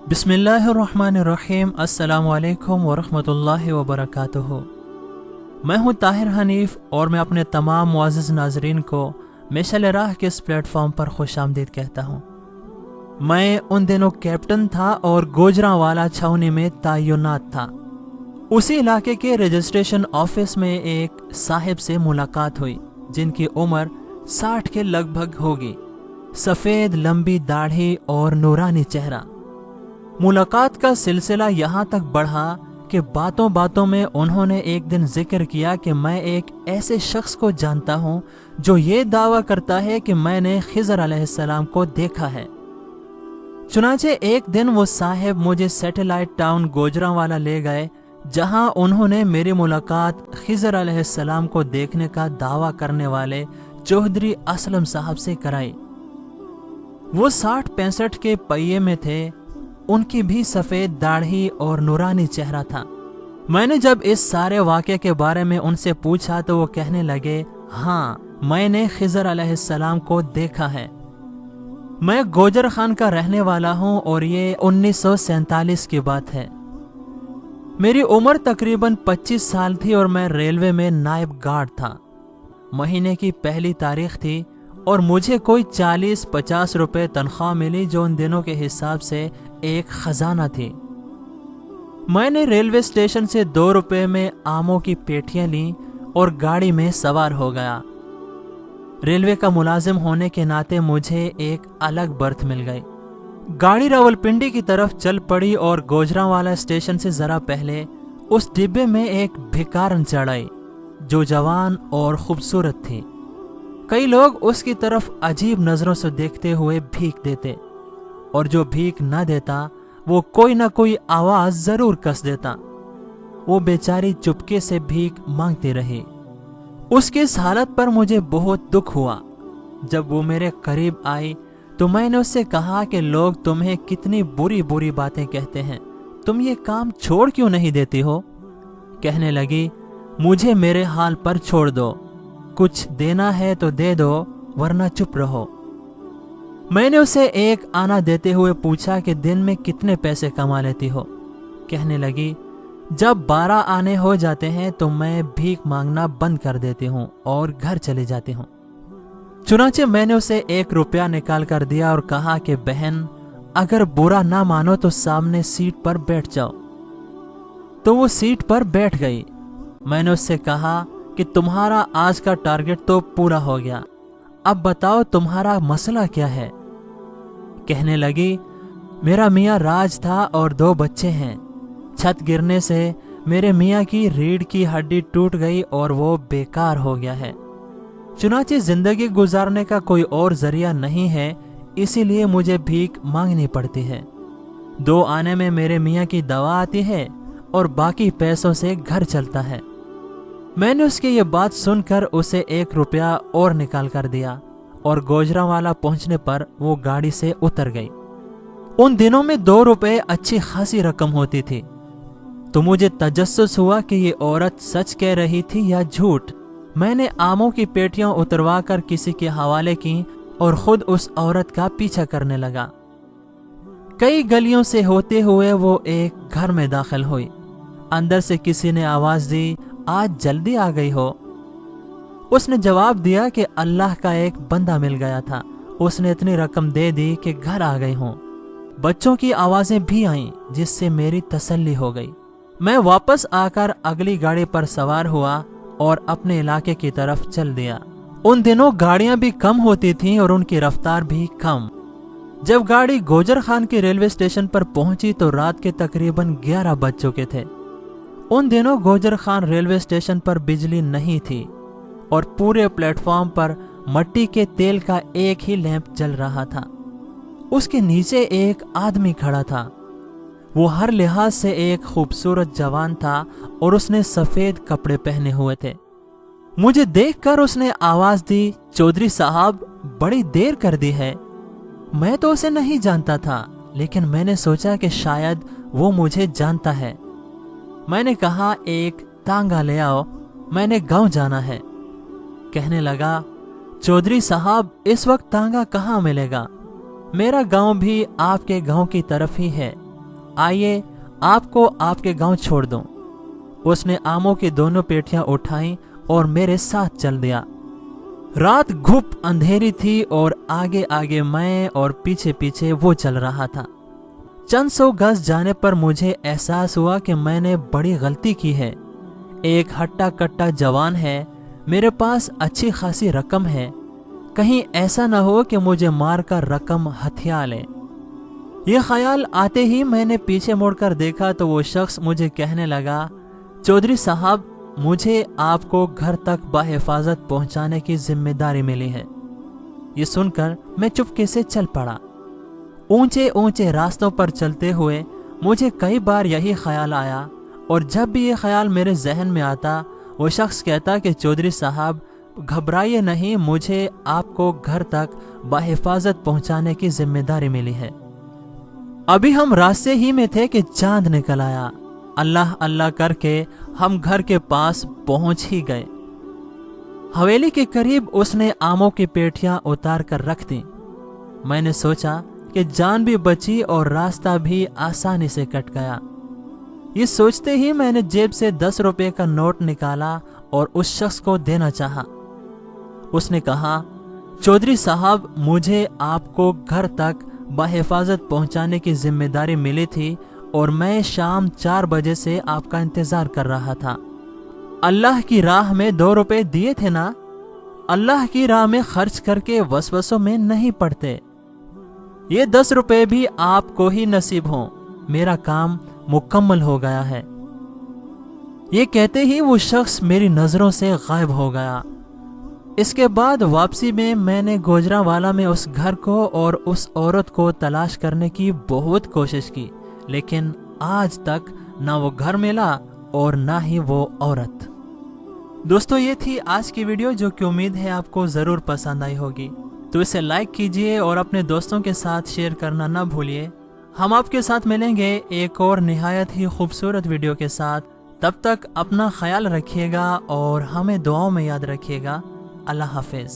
बिस्मिल्लाहिर्रहमानिर्रहीम। अस्सलामु अलैकुम वरहमतुल्लाहि वबरकातुहू। मैं हूँ ताहिर हनीफ और मैं अपने तमाम मुअज़्ज़ज़ नाज़रीन को मिशल राह के इस प्लेटफॉर्म पर खुशामदीद कहता हूँ। मैं उन दिनों कैप्टन था और गोजरावाला छावनी में तैनात था। उसी इलाके के रजिस्ट्रेशन ऑफिस में एक साहिब से मुलाकात हुई जिनकी उम्र 60 के लगभग होगी। सफ़ेद लंबी दाढ़ी और नूरानी चेहरा। मुलाकात का सिलसिला यहाँ तक बढ़ा कि बातों बातों में उन्होंने एक दिन जिक्र किया कि मैं एक ऐसे शख्स को जानता हूँ जो ये दावा करता है कि मैंने खिज़र अलैहिस्सलाम को देखा है। चुनांचे एक दिन वो साहिब मुझे सैटेलाइट टाउन गोजरावाला ले गए, जहाँ उन्होंने मेरी मुलाकात खिज़र अलैहिस्सलाम को देखने का दावा करने वाले चौधरी असलम साहब से कराई। वो 60-65 के पहिए में थे। उनकी भी सफ़ेद दाढ़ी और नूरानी चेहरा था। मैंने जब इस सारे वाक़े के बारे में उनसे पूछा तो वो कहने लगे, हाँ, मैंने खिज़र अलैहिस्सलाम को देखा है। मैं गोजर खान का रहने वाला हूँ और ये 1947 की बात है। मेरी उम्र तकरीबन 25 साल थी और मैं रेलवे में नायब गार्ड था। महीने की पहली तारीख थी और मुझे कोई 40-50 रुपए तनख्वाह मिली, जो उन दिनों के हिसाब से एक खजाना थी। मैंने रेलवे स्टेशन से 2 रुपए में आमों की पेटियां ली और गाड़ी में सवार हो गया। रेलवे का मुलाजिम होने के नाते मुझे एक अलग बर्थ मिल गई। गाड़ी रावलपिंडी की तरफ चल पड़ी और गोजरावाला स्टेशन से जरा पहले उस डिब्बे में एक भिकारन चढ़ाई जो जवान और खूबसूरत थी। कई लोग उसकी तरफ अजीब नजरों से देखते हुए भीख देते और जो भीख न देता वो कोई ना कोई आवाज जरूर कस देता। वो बेचारी चुपके से भीख मांगती रही। उसकी इस हालत पर मुझे बहुत दुख हुआ। जब वो मेरे करीब आई तो मैंने उससे कहा कि लोग तुम्हें कितनी बुरी बुरी बातें कहते हैं, तुम ये काम छोड़ क्यों नहीं देती हो? कहने लगी, मुझे मेरे हाल पर छोड़ दो, कुछ देना है तो दे दो वरना चुप रहो। मैंने उसे एक आना देते हुए पूछा कि दिन में कितने पैसे कमा लेती हो? कहने लगी, जब 12 आने हो जाते हैं तो मैं भीख मांगना बंद कर देती हूँ और घर चली जाती हूँ। चुनांचे मैंने उसे 1 रुपया निकाल कर दिया और कहा कि बहन, अगर बुरा ना मानो तो सामने सीट पर बैठ जाओ। तो वो सीट पर बैठ गई। मैंने उससे कहा कि तुम्हारा आज का टारगेट तो पूरा हो गया, अब बताओ तुम्हारा मसला क्या है? कहने लगी, मेरा मियाँ राज था और 2 बच्चे हैं। छत गिरने से मेरे मियाँ की रीढ़ की हड्डी टूट गई और वो बेकार हो गया है। चुनांचे जिंदगी गुजारने का कोई और जरिया नहीं है, इसीलिए मुझे भीख मांगनी पड़ती है। 2 आने में मेरे मियाँ की दवा आती है और बाकी पैसों से घर चलता है। मैंने उसकी ये बात सुनकर उसे 1 रुपया और निकाल कर दिया और गोजरावाला पहुंचने पर वो गाड़ी से उतर गई। उन दिनों में 2 रुपए अच्छी खासी रकम होती थी, तो मुझे तजस्सुस हुआ कि ये औरत सच कह रही थी या झूठ। मैंने आमों की पेटियां उतरवा कर किसी के हवाले की और खुद उस औरत का पीछा करने लगा। कई गलियों से होते हुए वो एक घर में दाखिल हुई। अंदर से किसी ने आवाज दी, आज जल्दी आ गई हो? उसने जवाब दिया कि अल्लाह का एक बंदा मिल गया था, उसने इतनी रकम दे दी कि घर आ गई हूँ। बच्चों की आवाजें भी आईं जिससे मेरी तसल्ली हो गई। मैं वापस आकर अगली गाड़ी पर सवार हुआ और अपने इलाके की तरफ चल दिया। उन दिनों गाड़ियां भी कम होती थीं और उनकी रफ्तार भी कम। जब गाड़ी गोजर खान के रेलवे स्टेशन पर पहुंची तो रात के तकरीबन 11 बज चुके थे। उन दिनों गोजर खान रेलवे स्टेशन पर बिजली नहीं थी और पूरे प्लेटफॉर्म पर मट्टी के तेल का एक ही लैंप जल रहा था। उसके नीचे एक आदमी खड़ा था। वो हर लिहाज से एक खूबसूरत जवान था और उसने सफेद कपड़े पहने हुए थे। मुझे देखकर उसने आवाज दी, चौधरी साहब, बड़ी देर कर दी है। मैं तो उसे नहीं जानता था, लेकिन मैंने सोचा कि शायद वो मुझे जानता है। मैंने कहा, एक तांगा ले आओ, मैंने गांव जाना है। कहने लगा, चौधरी साहब, इस वक्त तांगा कहाँ मिलेगा? मेरा गांव भी आपके गांव की तरफ ही है। आइए आपको आपके गांव छोड़ दूं। उसने आमों की दोनों पेटियां उठाईं और मेरे साथ चल दिया। रात घुप अंधेरी थी और आगे आगे मैं और पीछे पीछे वो चल रहा था। चंद सौ गज जाने पर मुझे एहसास हुआ कि मैंने बड़ी गलती की है। एक हट्टा कट्टा जवान है, मेरे पास अच्छी खासी रकम है, कहीं ऐसा न हो कि मुझे मारकर रकम हथिया ले। ये ख्याल आते ही मैंने पीछे मुड़कर देखा तो वो शख्स मुझे कहने लगा, चौधरी साहब, मुझे आपको घर तक बाहिफाजत पहुंचाने की जिम्मेदारी मिली है। ये सुनकर मैं चुपके से चल पड़ा। ऊंचे ऊंचे रास्तों पर चलते हुए मुझे कई बार यही ख्याल आया, और जब भी ये ख्याल मेरे जहन में आता वो शख्स कहता कि चौधरी साहब घबराइए नहीं, मुझे आपको घर तक बाहिफाजत पहुंचाने की जिम्मेदारी मिली है। अभी हम रास्ते ही में थे कि चांद निकल आया। अल्लाह अल्लाह करके हम घर के पास पहुंच ही गए। हवेली के करीब उसने आमों की पेटियां उतार कर रख दी। मैंने सोचा कि जान भी बची और रास्ता भी आसानी से कट गया। ये सोचते ही मैंने जेब से 10 रुपए का नोट निकाला और उस शख्स को देना चाहा। उसने कहा, चौधरी साहब, मुझे आपको घर तक बाहिफाजत पहुंचाने की जिम्मेदारी मिली थी और मैं शाम 4 बजे से आपका इंतजार कर रहा था। अल्लाह की राह में 2 रुपए दिए थे ना, अल्लाह की राह में खर्च करके वसवसों में नहीं पड़ते। ये 10 रुपए भी आपको ही नसीब हों, मेरा काम मुकम्मल हो गया है। ये कहते ही वो शख्स मेरी नजरों से गायब हो गया। इसके बाद वापसी में मैंने गोजरावाला में उस घर को और उस औरत को तलाश करने की बहुत कोशिश की, लेकिन आज तक ना वो घर मिला और ना ही वो औरत। दोस्तों, ये थी आज की वीडियो जो कि उम्मीद है आपको ज़रूर पसंद आई होगी। तो इसे लाइक कीजिए और अपने दोस्तों के साथ शेयर करना ना भूलिए। हम आपके साथ मिलेंगे एक और निहायत ही खूबसूरत वीडियो के साथ। तब तक अपना ख्याल रखिएगा और हमें दुआओं में याद रखिएगा। अल्लाह हाफिज़।